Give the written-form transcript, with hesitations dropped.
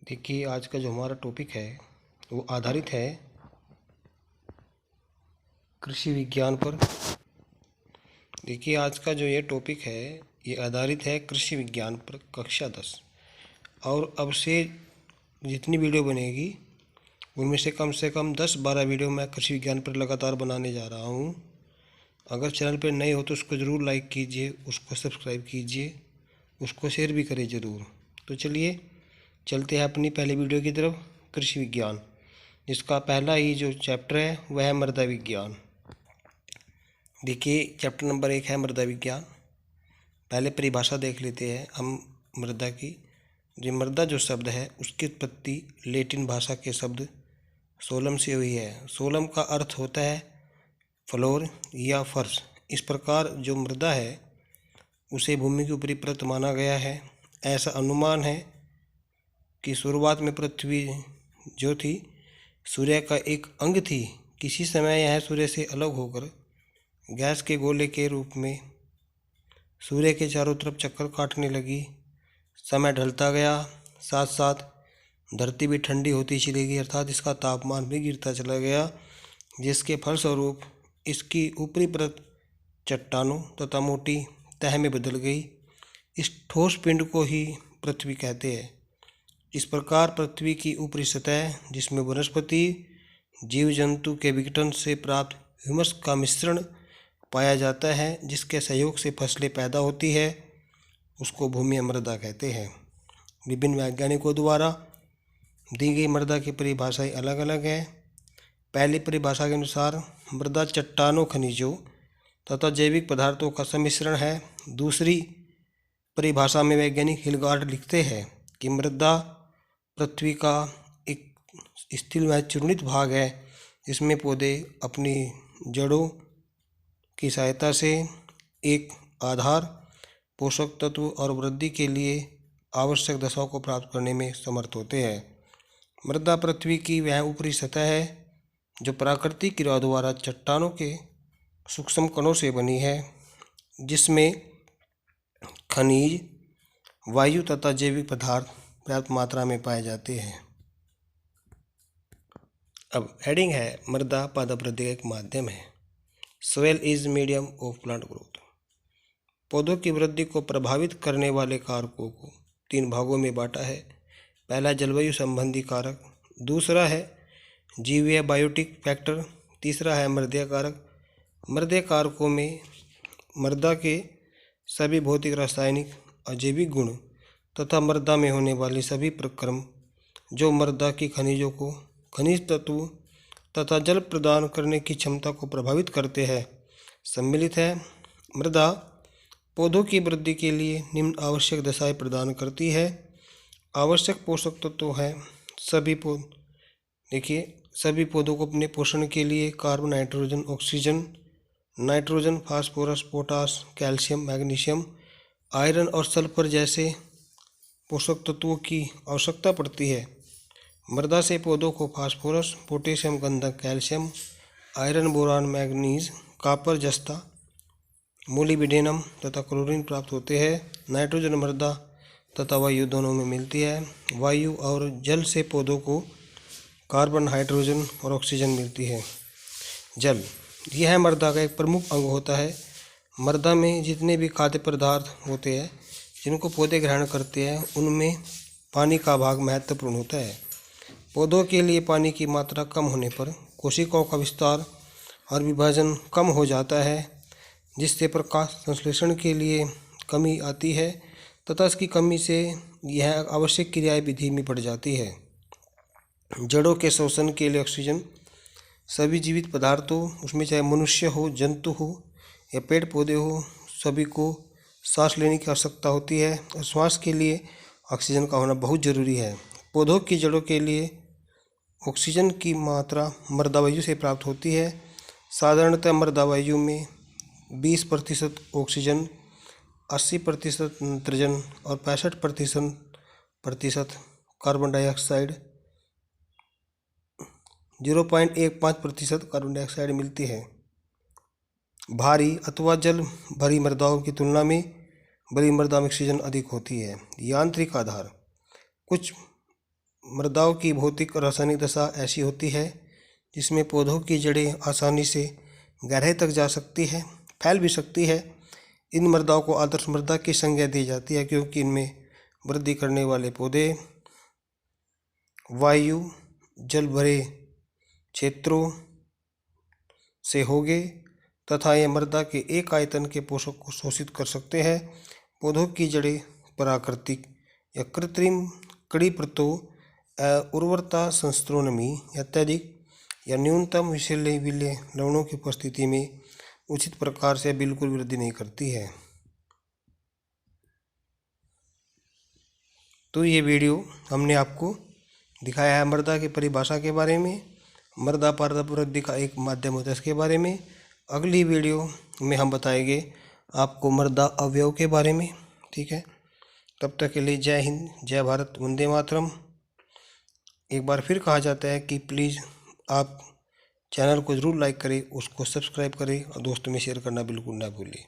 देखिए, आज का जो हमारा टॉपिक है वो आधारित है कृषि विज्ञान पर। देखिए, आज का जो ये टॉपिक है ये आधारित है कृषि विज्ञान पर, कक्षा 10। और अब से जितनी वीडियो बनेगी उनमें से कम 10-12 वीडियो मैं कृषि विज्ञान पर लगातार बनाने जा रहा हूँ। अगर चैनल पर नए हो तो उसको ज़रूर लाइक कीजिए, उसको सब्सक्राइब कीजिए, उसको शेयर भी करें ज़रूर। तो चलिए चलते हैं अपनी पहले वीडियो की तरफ, कृषि विज्ञान, जिसका पहला ही जो चैप्टर है वह है मृदा विज्ञान। देखिए, चैप्टर नंबर 1 है मृदा विज्ञान। पहले परिभाषा देख लेते हैं हम मृदा की। जो मृदा जो शब्द है उसकी उत्पत्ति लैटिन भाषा के शब्द सोलम से हुई है। सोलम का अर्थ होता है फ्लोर या फर्श। इस प्रकार जो मृदा है उसे भूमि की ऊपरी परत माना गया है। ऐसा अनुमान है कि शुरुआत में पृथ्वी जो थी सूर्य का एक अंग थी। किसी समय यह सूर्य से अलग होकर गैस के गोले के रूप में सूर्य के चारों तरफ चक्कर काटने लगी। समय ढलता गया, साथ साथ धरती भी ठंडी होती चली गई, अर्थात इसका तापमान भी गिरता चला गया, जिसके फलस्वरूप इसकी ऊपरी परत चट्टानों तथा मोटी तह में बदल गई। इस ठोस पिंड को ही पृथ्वी कहते हैं। इस प्रकार पृथ्वी की ऊपरी सतह, जिसमें वनस्पति जीव जंतु के विघटन से प्राप्त ह्यूमस का मिश्रण पाया जाता है, जिसके सहयोग से फसलें पैदा होती है, उसको भूमि मृदा कहते हैं। विभिन्न वैज्ञानिकों द्वारा दी गई मृदा की परिभाषाएं अलग अलग है। पहली परिभाषा के अनुसार मृदा चट्टानों, खनिजों तथा जैविक पदार्थों का सम्मिश्रण है। दूसरी परिभाषा में वैज्ञानिक हिलगार्ड लिखते हैं कि मृदा पृथ्वी का एक स्थिर व चूर्णित भाग है, जिसमें पौधे अपनी जड़ों की सहायता से एक आधार, पोषक तत्व और वृद्धि के लिए आवश्यक दशाओं को प्राप्त करने में समर्थ होते हैं। मृदा पृथ्वी की वह ऊपरी सतह है जो प्राकृतिक क्रिया द्वारा चट्टानों के सूक्ष्म कणों से बनी है, जिसमें खनिज, वायु तथा जैविक पदार्थ पर्याप्त मात्रा में पाए जाते हैं। अब हेडिंग है मृदा पादप वृद्धि का एक माध्यम है। Soil is medium of plant growth. पौधों की वृद्धि को प्रभावित करने वाले कारकों को 3 भागों में बांटा है। पहला जलवायु संबंधी कारक, दूसरा है जीवीय बायोटिक फैक्टर, तीसरा है मृदीय कारक। मृदीय कारकों में मृदा के सभी भौतिक, रासायनिक और जैविक गुण तथा मृदा में होने वाली सभी प्रक्रम जो मृदा की खनिजों को, खनिज तत्व तथा जल प्रदान करने की क्षमता को प्रभावित करते हैं, सम्मिलित है। मृदा पौधों की वृद्धि के लिए निम्न आवश्यक दशाएं प्रदान करती है। आवश्यक पोषक तत्व हैं सभी पौधों को अपने पोषण के लिए carbon, nitrogen, oxygen, nitrogen, phosphorus, potash, calcium, magnesium, iron और सल्फर जैसे पोषक तत्वों की आवश्यकता पड़ती है। मृदा से पौधों को फास्फोरस, पोटेशियम, गंधक, calcium, iron, boron, manganese, copper, जस्ता, मोलिब्डेनम तथा क्लोरीन प्राप्त होते हैं। नाइट्रोजन मृदा तथा वायु दोनों में मिलती है। वायु और जल से पौधों को कार्बन, हाइड्रोजन और ऑक्सीजन मिलती है। जल यह मृदा का एक प्रमुख अंग होता है। मृदा में जितने भी खाद्य पदार्थ होते हैं जिनको पौधे ग्रहण करते हैं, उनमें पानी का भाग महत्वपूर्ण होता है। पौधों के लिए पानी की मात्रा कम होने पर कोशिकाओं का विस्तार और विभाजन कम हो जाता है, जिससे प्रकाश संश्लेषण के लिए कमी आती है तथा इसकी कमी से यह आवश्यक क्रियाएं भी धीमी पड़ जाती है। जड़ों के शोषण के लिए ऑक्सीजन सभी जीवित पदार्थों, उसमें चाहे मनुष्य हो, जंतु हो या पेड़ पौधे हो, सभी को सांस लेने की आवश्यकता होती है और श्वास के लिए ऑक्सीजन का होना बहुत ज़रूरी है। पौधों की जड़ों के लिए ऑक्सीजन की मात्रा मृदा वायु से प्राप्त होती है। साधारणतः मृदा वायु में 20% ऑक्सीजन, 80% नाइट्रोजन और 65% कार्बन डाइऑक्साइड, 0.15% कार्बन डाइऑक्साइड मिलती है। भारी अथवा जल भरी मृदाओं की तुलना में बड़ी मृदा में ऑक्सीजन अधिक होती है। यांत्रिक आधार, कुछ मृदाओं की भौतिक और रासायनिक दशा ऐसी होती है जिसमें पौधों की जड़ें आसानी से गहराई तक जा सकती है, फैल भी सकती है। इन मृदाओं को आदर्श मृदा की संज्ञा दी जाती है क्योंकि इनमें वृद्धि करने वाले पौधे वायु जल भरे क्षेत्रों से होंगे तथा ये मृदा के एक आयतन के पोषक को शोषित कर सकते हैं। पौधों की जड़ें प्राकृतिक या कृत्रिम कड़ी परतों, उर्वरता संस्त्रोनमी, अत्यधिक या न्यूनतम विषैले विले लवणों की उपस्थिति में उचित प्रकार से बिल्कुल वृद्धि नहीं करती है। तो ये वीडियो हमने आपको दिखाया है मृदा की परिभाषा के बारे में, मृदा पारदर्शी वृद्धि का एक माध्यम होता है इसके बारे में। अगली वीडियो में हम बताएंगे आपको मृदा अवयव के बारे में। ठीक है, तब तक के लिए जय हिंद, जय भारत, वंदे मातरम। एक बार फिर कहा जाता है कि प्लीज़ आप चैनल को ज़रूर लाइक करें, उसको सब्सक्राइब करें और दोस्तों में शेयर करना बिल्कुल ना भूलें।